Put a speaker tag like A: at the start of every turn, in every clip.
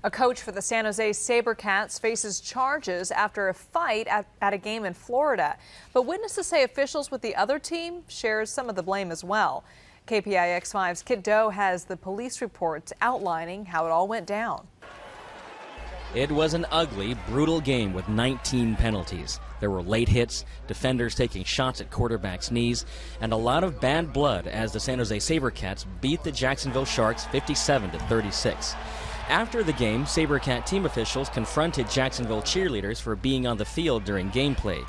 A: A coach for the San Jose Sabercats faces charges after a fight at a game in Florida. But witnesses say officials with the other team shares some of the blame as well. KPIX 5's Kit Doe has the police reports outlining how it all went down.
B: It was an ugly, brutal game with 19 penalties. There were late hits, defenders taking shots at quarterbacks' knees, and a lot of bad blood as the San Jose Sabercats beat the Jacksonville Sharks 57-36. After the game, Sabercat team officials confronted Jacksonville cheerleaders for being on the field during gameplay.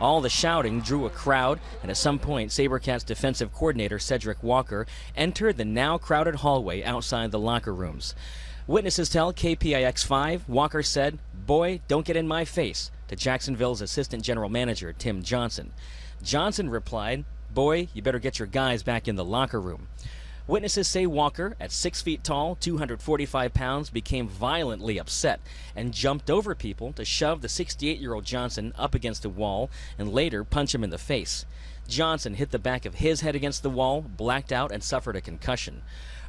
B: All the shouting drew a crowd, and at some point, Sabercats defensive coordinator Cedric entered the now crowded hallway outside the locker rooms. Witnesses tell KPIX 5 Walker said, "Boy, don't get in my face," to Jacksonville's assistant general manager Tim Johnson. Johnson replied, "Boy, you better get your guys back in the locker room." Witnesses say Walker, at 6 feet tall, 245 pounds, became violently upset and jumped over people to shove the 68-year-old Johnson up against a wall and later punch him in the face. Johnson hit the back of his head against the wall, blacked out, and suffered a concussion.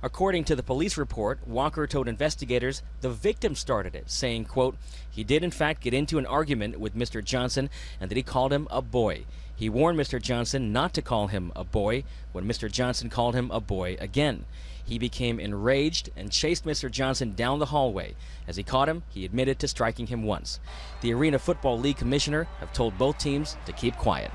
B: According to the police report, Walker told investigators the victim started it, saying, quote, "He did in fact get into an argument with Mr. Johnson and that he called him a boy. He warned Mr. Johnson not to call him a boy when Mr. Johnson called him a boy again. He became enraged and chased Mr. Johnson down the hallway. As he caught him, he admitted to striking him once." The Arena Football League commissioner have told both teams to keep quiet.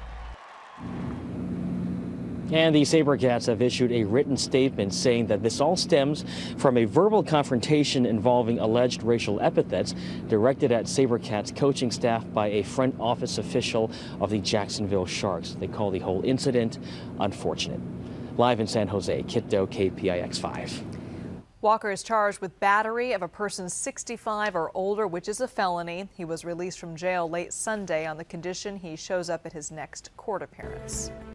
B: And the Sabercats have issued a written statement saying that this all stems from a verbal confrontation involving alleged racial epithets directed at Sabercats coaching staff by a front office official of the Jacksonville Sharks. They call the whole incident unfortunate. Live in San Jose, Kit Doe, KPIX 5.
A: Walker is charged with battery of a person 65 or older, which is a felony. He was released from jail late Sunday on the condition he shows up at his next court appearance.